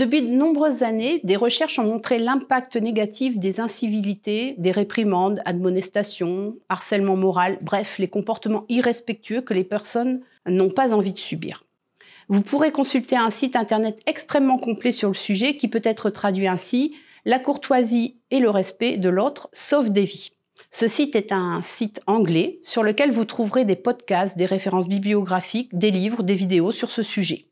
Depuis de nombreuses années, des recherches ont montré l'impact négatif des incivilités, des réprimandes, admonestations, harcèlement moral, bref, les comportements irrespectueux que les personnes n'ont pas envie de subir. Vous pourrez consulter un site internet extrêmement complet sur le sujet qui peut être traduit ainsi: la courtoisie et le respect de l'autre sauvent des vies. Ce site est un site anglais sur lequel vous trouverez des podcasts, des références bibliographiques, des livres, des vidéos sur ce sujet.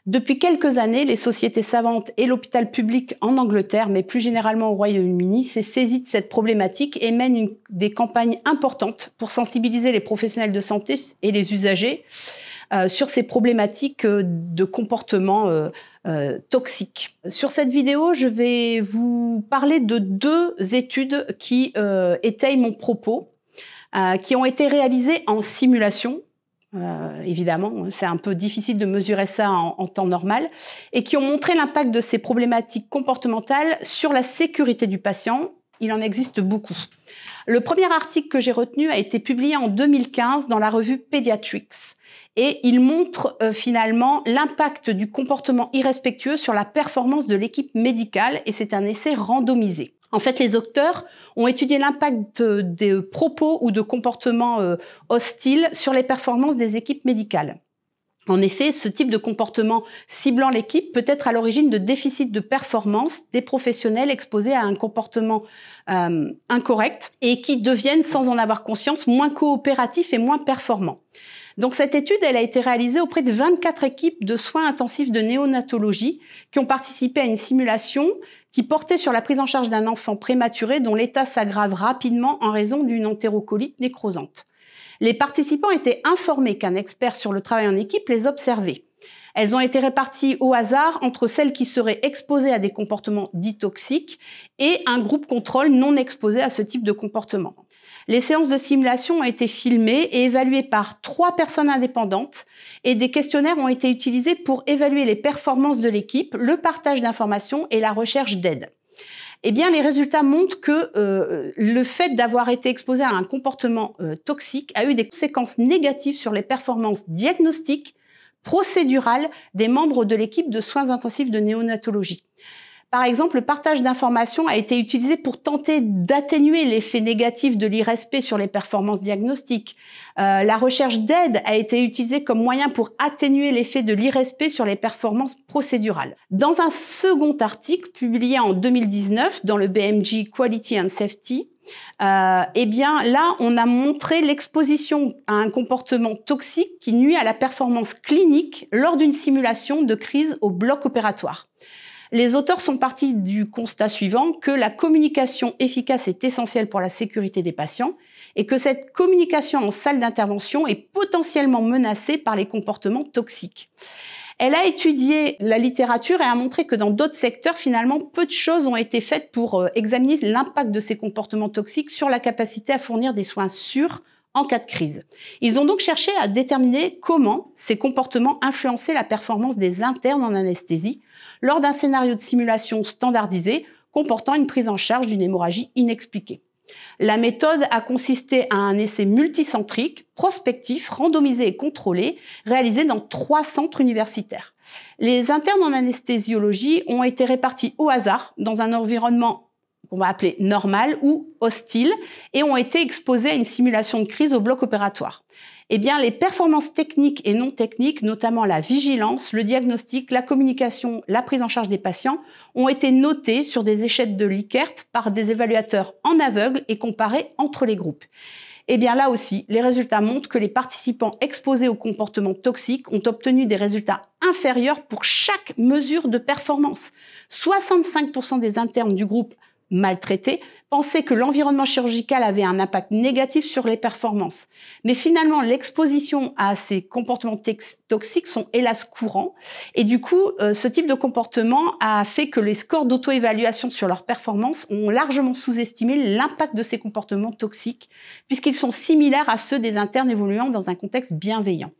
Depuis quelques années, les sociétés savantes et l'hôpital public en Angleterre, mais plus généralement au Royaume-Uni, s'est saisi de cette problématique et mènent des campagnes importantes pour sensibiliser les professionnels de santé et les usagers sur ces problématiques de comportement toxiques. Sur cette vidéo, je vais vous parler de deux études qui étayent mon propos, qui ont été réalisées en simulation. Évidemment, c'est un peu difficile de mesurer ça en temps normal, et qui ont montré l'impact de ces problématiques comportementales sur la sécurité du patient. Il en existe beaucoup. Le premier article que j'ai retenu a été publié en 2015 dans la revue Pediatrics, et il montre finalement l'impact du comportement irrespectueux sur la performance de l'équipe médicale, et c'est un essai randomisé. En fait, les auteurs ont étudié l'impact des propos ou de comportements hostiles sur les performances des équipes médicales. En effet, ce type de comportement ciblant l'équipe peut être à l'origine de déficits de performance des professionnels exposés à un comportement incorrect et qui deviennent, sans en avoir conscience, moins coopératifs et moins performants. Donc cette étude, elle a été réalisée auprès de 24 équipes de soins intensifs de néonatologie qui ont participé à une simulation qui portait sur la prise en charge d'un enfant prématuré dont l'état s'aggrave rapidement en raison d'une entérocolite nécrosante. Les participants étaient informés qu'un expert sur le travail en équipe les observait. Elles ont été réparties au hasard entre celles qui seraient exposées à des comportements dits toxiques et un groupe contrôle non exposé à ce type de comportement. Les séances de simulation ont été filmées et évaluées par 3 personnes indépendantes et des questionnaires ont été utilisés pour évaluer les performances de l'équipe, le partage d'informations et la recherche d'aide. Eh bien, les résultats montrent que le fait d'avoir été exposé à un comportement toxique a eu des conséquences négatives sur les performances diagnostiques, procédurales des membres de l'équipe de soins intensifs de néonatologie. Par exemple, le partage d'informations a été utilisé pour tenter d'atténuer l'effet négatif de l'irrespect sur les performances diagnostiques. La recherche d'aide a été utilisée comme moyen pour atténuer l'effet de l'irrespect sur les performances procédurales. Dans un second article publié en 2019 dans le BMJ Quality and Safety, eh bien là, on a montré l'exposition à un comportement toxique qui nuit à la performance clinique lors d'une simulation de crise au bloc opératoire. Les auteurs sont partis du constat suivant, que la communication efficace est essentielle pour la sécurité des patients et que cette communication en salle d'intervention est potentiellement menacée par les comportements toxiques. Elle a étudié la littérature et a montré que dans d'autres secteurs, finalement, peu de choses ont été faites pour examiner l'impact de ces comportements toxiques sur la capacité à fournir des soins sûrs en cas de crise. Ils ont donc cherché à déterminer comment ces comportements influençaient la performance des internes en anesthésie lors d'un scénario de simulation standardisé comportant une prise en charge d'une hémorragie inexpliquée. La méthode a consisté à un essai multicentrique, prospectif, randomisé et contrôlé, réalisé dans 3 centres universitaires. Les internes en anesthésiologie ont été répartis au hasard dans un environnement qu'on va appeler normal ou hostile et ont été exposés à une simulation de crise au bloc opératoire. Eh bien, les performances techniques et non techniques, notamment la vigilance, le diagnostic, la communication, la prise en charge des patients, ont été notées sur des échelles de Likert par des évaluateurs en aveugle et comparées entre les groupes. Eh bien, là aussi, les résultats montrent que les participants exposés aux comportements toxiques ont obtenu des résultats inférieurs pour chaque mesure de performance. 65% des internes du groupe maltraités pensaient que l'environnement chirurgical avait un impact négatif sur les performances. Mais finalement, l'exposition à ces comportements toxiques sont hélas courants. Et du coup, ce type de comportement a fait que les scores d'auto-évaluation sur leurs performances ont largement sous-estimé l'impact de ces comportements toxiques, puisqu'ils sont similaires à ceux des internes évoluant dans un contexte bienveillant.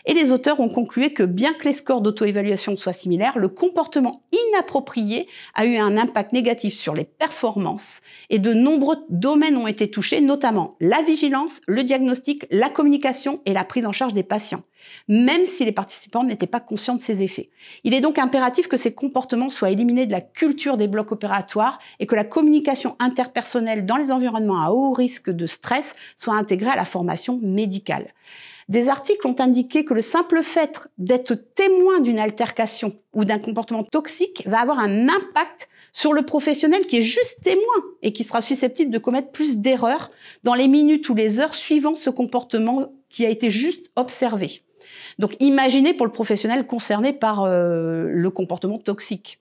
Et les auteurs ont conclu que bien que les scores d'auto-évaluation soient similaires, le comportement inapproprié a eu un impact négatif sur les performances performance et de nombreux domaines ont été touchés, notamment la vigilance, le diagnostic, la communication et la prise en charge des patients, même si les participants n'étaient pas conscients de ces effets. Il est donc impératif que ces comportements soient éliminés de la culture des blocs opératoires et que la communication interpersonnelle dans les environnements à haut risque de stress soit intégrée à la formation médicale. Des articles ont indiqué que le simple fait d'être témoin d'une altercation ou d'un comportement toxique va avoir un impact sur le professionnel qui est juste témoin et qui sera susceptible de commettre plus d'erreurs dans les minutes ou les heures suivant ce comportement qui a été juste observé. Donc imaginez pour le professionnel concerné par le comportement toxique.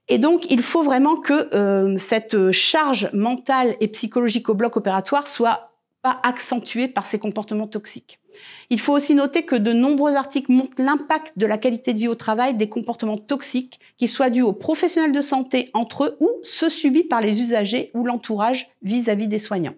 Et donc, il faut vraiment que cette charge mentale et psychologique au bloc opératoire soit pas accentuée par ces comportements toxiques. Il faut aussi noter que de nombreux articles montrent l'impact de la qualité de vie au travail des comportements toxiques, qu'ils soient dus aux professionnels de santé entre eux ou ceux subis par les usagers ou l'entourage vis-à-vis des soignants.